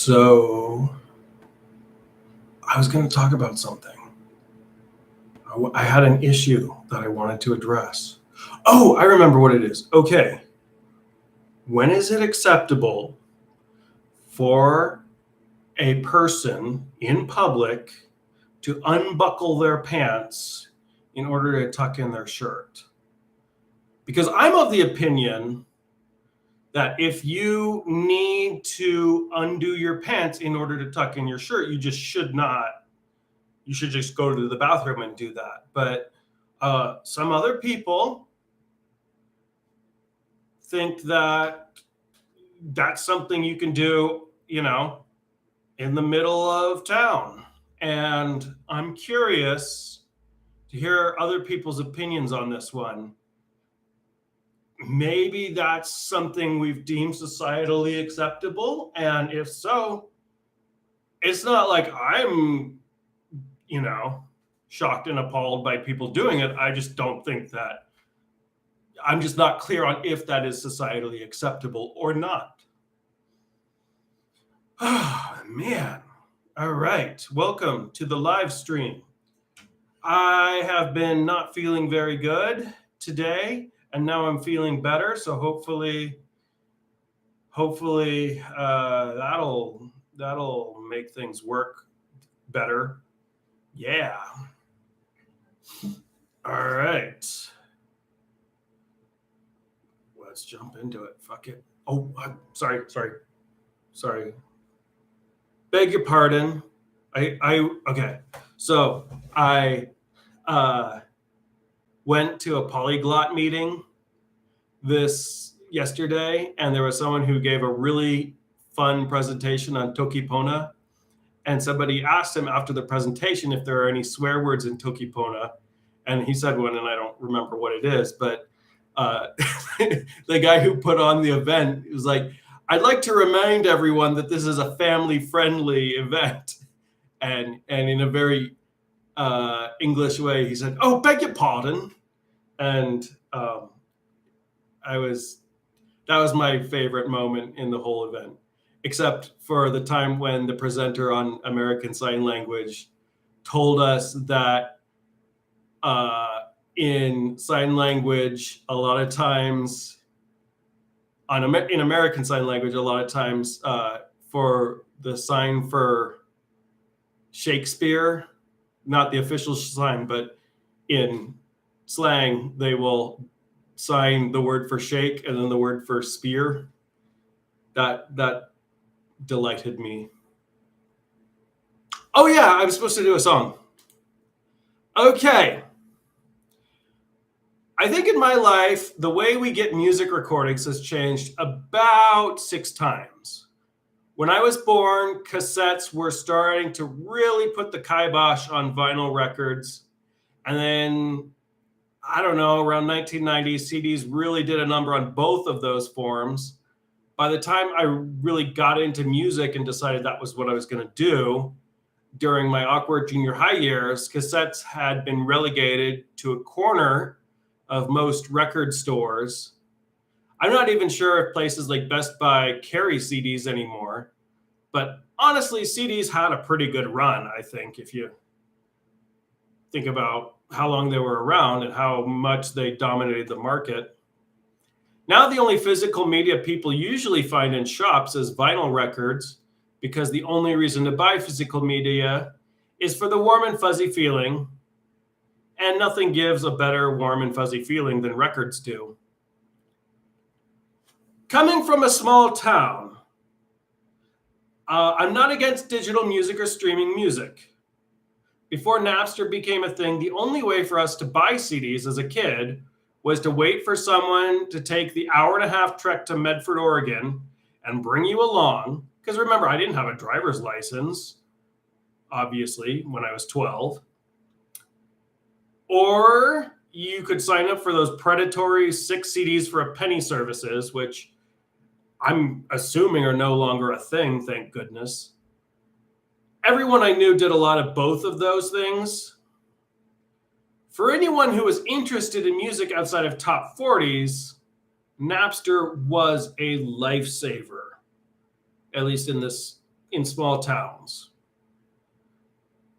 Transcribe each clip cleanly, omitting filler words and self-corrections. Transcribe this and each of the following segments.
So I was going to talk about something. I had an issue that I wanted to address. Oh, I remember what it is. Okay. When is it acceptable for a person in public to unbuckle their pants in order to tuck in their shirt? Because I'm of the opinion that if you need to undo your pants in order to tuck in your shirt, you just should not. You should just go to the bathroom and do that. But some other people think that that's something you can do, in the middle of town. And I'm curious to hear other people's opinions on this one. Maybe that's something we've deemed societally acceptable. And if so, it's not like I'm, shocked and appalled by people doing it. I just don't think that. I'm just not clear on if that is societally acceptable or not. Oh, man. All right. Welcome to the live stream. I have been not feeling very good today, and now I'm feeling better. So hopefully that'll make things work better. Yeah. All right. Let's jump into it. Fuck it. Oh, sorry. Beg your pardon. Okay. So I went to a polyglot meeting yesterday, and there was someone who gave a really fun presentation on Tokipona. And somebody asked him after the presentation if there are any swear words in Tokipona. And he said one, and I don't remember what it is, but the guy who put on the event was like, I'd like to remind everyone that this is a family-friendly event. And in a very English way, he said, oh, beg your pardon. And that was my favorite moment in the whole event, except for the time when the presenter on American Sign Language told us that in sign language, a lot of times, in American Sign Language, a lot of times for the sign for Shakespeare, not the official sign, but in slang, they will sign the word for shake and then the word for spear. That delighted me. Oh yeah, I was supposed to do a song. Okay. I think in my life, the way we get music recordings has changed about 6 times. When I was born, cassettes were starting to really put the kibosh on vinyl records. And then, I don't know, around 1990, CDs really did a number on both of those forms. By the time I really got into music and decided that was what I was going to do, during my awkward junior high years, cassettes had been relegated to a corner of most record stores. I'm not even sure if places like Best Buy carry CDs anymore, but honestly, CDs had a pretty good run, I think, if you think about how long they were around and how much they dominated the market. Now the only physical media people usually find in shops is vinyl records, because the only reason to buy physical media is for the warm and fuzzy feeling, and nothing gives a better warm and fuzzy feeling than records do. Coming from a small town, I'm not against digital music or streaming music. Before Napster became a thing, the only way for us to buy CDs as a kid was to wait for someone to take the hour-and-a-half trek to Medford, Oregon, and bring you along. Because remember, I didn't have a driver's license, obviously, when I was 12. Or you could sign up for those predatory 6 CDs for a penny services, which I'm assuming are no longer a thing, thank goodness. Everyone I knew did a lot of both of those things. For anyone who was interested in music outside of top 40s, Napster was a lifesaver, at least in this in small towns.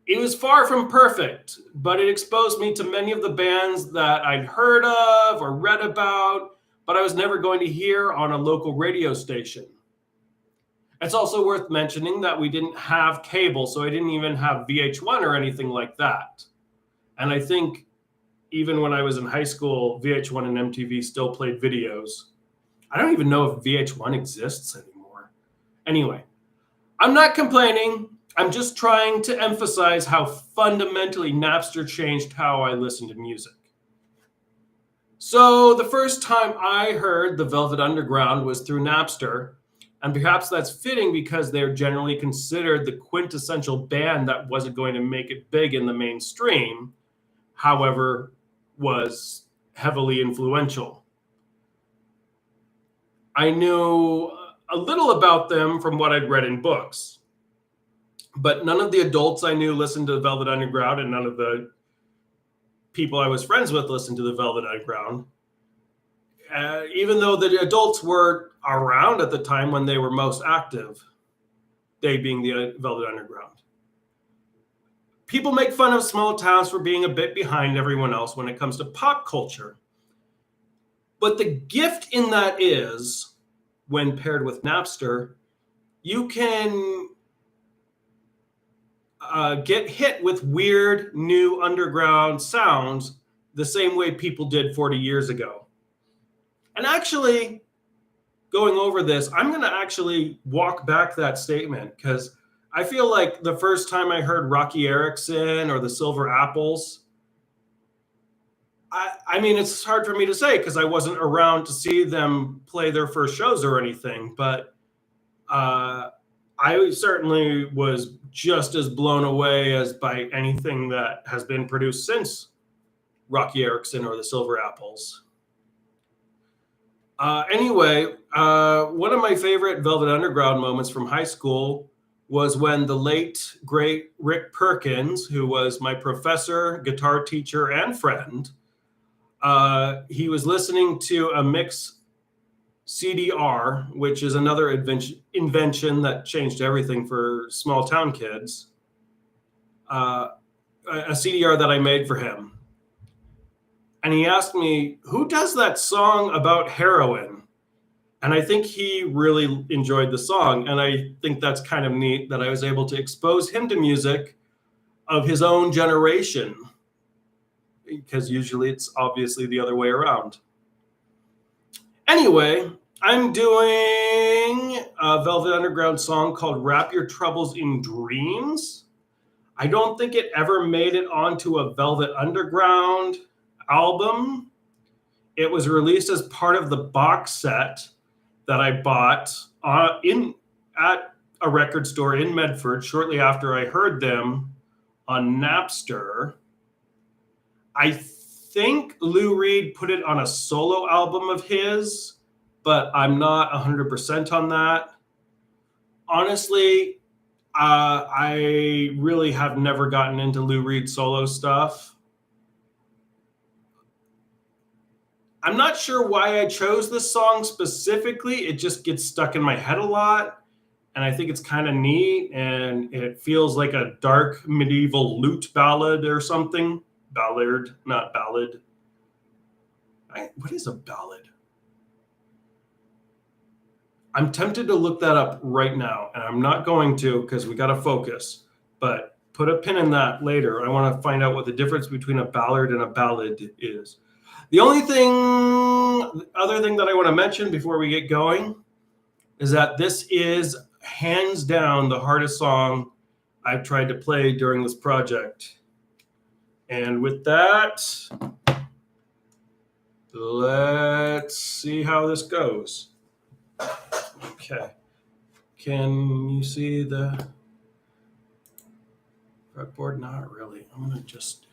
It was far from perfect, but it exposed me to many of the bands that I'd heard of or read about, but I was never going to hear on a local radio station. It's also worth mentioning that we didn't have cable, so I didn't even have VH1 or anything like that. And I think even when I was in high school, VH1 and MTV still played videos. I don't even know if VH1 exists anymore. Anyway, I'm not complaining. I'm just trying to emphasize how fundamentally Napster changed how I listen to music. So the first time I heard the Velvet Underground was through Napster, and perhaps that's fitting because they're generally considered the quintessential band that wasn't going to make it big in the mainstream, however, was heavily influential. I knew a little about them from what I'd read in books, but none of the adults I knew listened to the Velvet Underground, and none of the people I was friends with listened to the Velvet Underground. Even though the adults were around at the time when they were most active, they being the Velvet Underground. People make fun of small towns for being a bit behind everyone else when it comes to pop culture. But the gift in that is, when paired with Napster, you can get hit with weird new underground sounds the same way people did 40 years ago. And actually, going over this, I'm going to actually walk back that statement because I feel like the first time I heard Rocky Erickson or the Silver Apples, I mean, it's hard for me to say because I wasn't around to see them play their first shows or anything, but I certainly was just as blown away as by anything that has been produced since Rocky Erickson or the Silver Apples. Anyway, one of my favorite Velvet Underground moments from high school was when the late, great Rick Perkins, who was my professor, guitar teacher, and friend, he was listening to a mix CDR, which is another invention that changed everything for small town kids, a CDR that I made for him. And he asked me, who does that song about heroin? And I think he really enjoyed the song. And I think that's kind of neat that I was able to expose him to music of his own generation, because usually it's obviously the other way around. Anyway, I'm doing a Velvet Underground song called Wrap Your Troubles in Dreams. I don't think it ever made it onto a Velvet Underground album. It was released as part of the box set that I bought at a record store in Medford shortly after I heard them on Napster. I think Lou Reed put it on a solo album of his, but I'm not 100% on that. Honestly, I really have never gotten into Lou Reed solo stuff. I'm not sure why I chose this song specifically. It just gets stuck in my head a lot. And I think it's kind of neat. And it feels like a dark medieval lute ballad or something. Ballad, not ballad. What is a ballad? I'm tempted to look that up right now. And I'm not going to because we got to focus. But put a pin in that later. I want to find out what the difference between a ballad and a ballad is. The only other thing that I want to mention before we get going is that this is hands down the hardest song I've tried to play during this project. And with that, let's see how this goes. Okay. Can you see the fretboard? Not really. I'm going to just...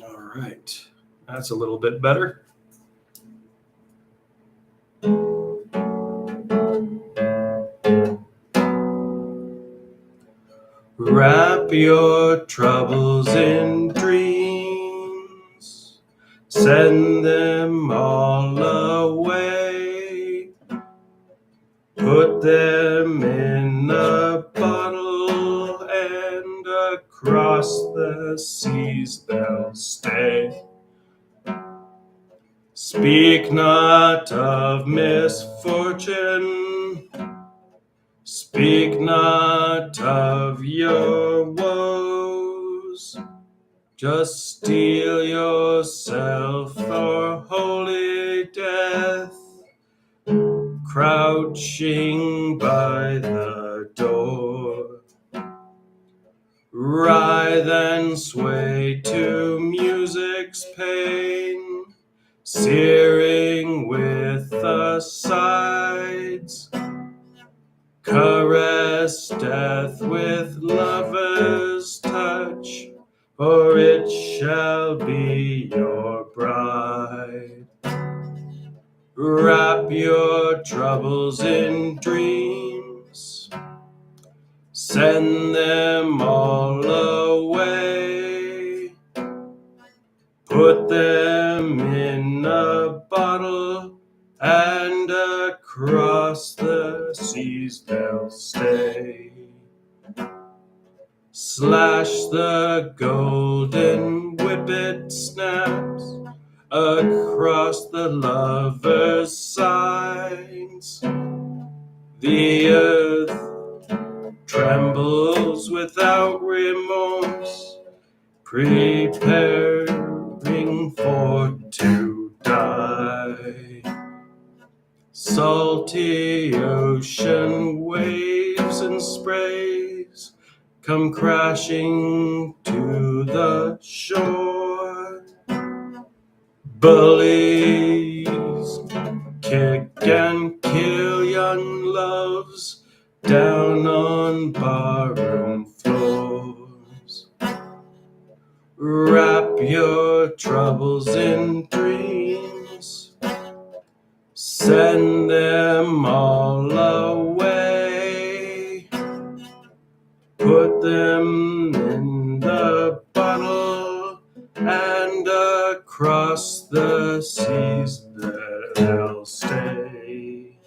All right, that's a little bit better. Wrap your troubles in dreams. Send them all away. Put them in a bottle, and across the seas they'll stay. Speak not of misfortune, speak not of your woes. Just steel yourself for holy death, crouching by the door. Writhe and sway to music's pain, searing with the sides. Caress death with lover's touch, for it shall be your bride. Wrap your troubles in dreams, send them all away. Put them in a bottle, and across the seas they'll stay. Slash the golden whippet snaps across the lover's sides. The earth trembles without remorse, preparing for to die. Salty ocean waves and sprays come crashing to the shore. Bullies kick and kill young loves down on barroom floors. Wrap your troubles in dreams, send them all away. Put them in the bottle, and across the seas they'll stay.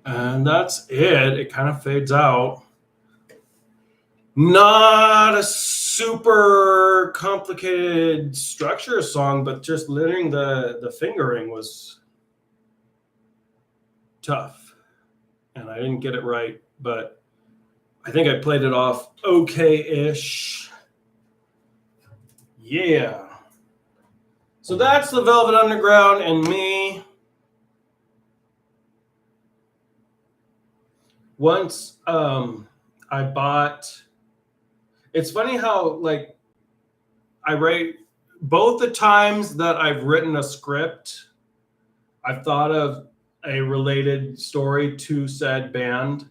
And that's it. It kind of fades out. Not a super complicated structure song, but just learning the fingering was tough. And I didn't get it right, but I think I played it off okay-ish. Yeah. So that's the Velvet Underground and me. Once I bought, it's funny how like I write both the times that I've written a script, I've thought of a related story to said band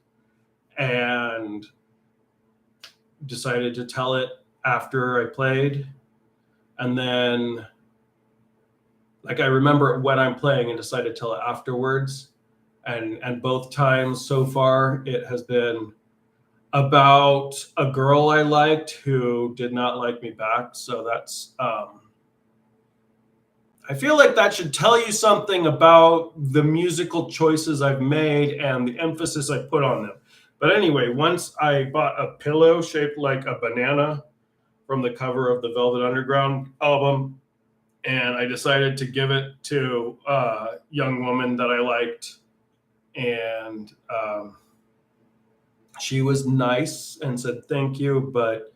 and decided to tell it after I played. And then like I remember it when I'm playing and decided to tell it afterwards. And both times so far it has been about a girl I liked who did not like me back. So that's I feel like that should tell you something about the musical choices I've made and the emphasis I put on them. But anyway, once I bought a pillow shaped like a banana from the cover of the Velvet Underground album, and I decided to give it to a young woman that I liked. And she was nice and said thank you, but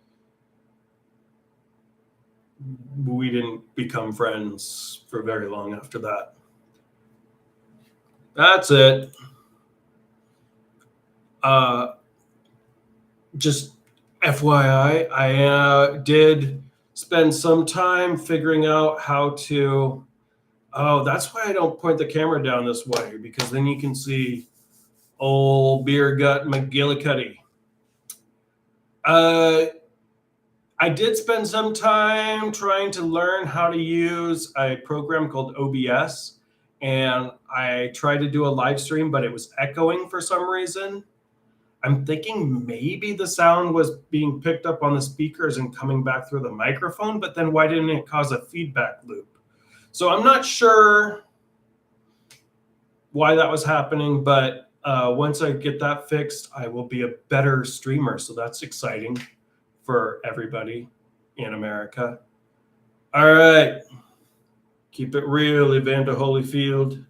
we didn't become friends for very long after that. That's it. Just FYI, I did spend some time figuring out how to. Oh, that's why I don't point the camera down this way, because then you can see old beer gut McGillicuddy. I did spend some time trying to learn how to use a program called OBS, and I tried to do a live stream, but it was echoing for some reason. I'm thinking maybe the sound was being picked up on the speakers and coming back through the microphone, but then why didn't it cause a feedback loop? So I'm not sure why that was happening, but once I get that fixed, I will be a better streamer. So that's exciting for everybody in America. All right. Keep it real, Evander Holyfield.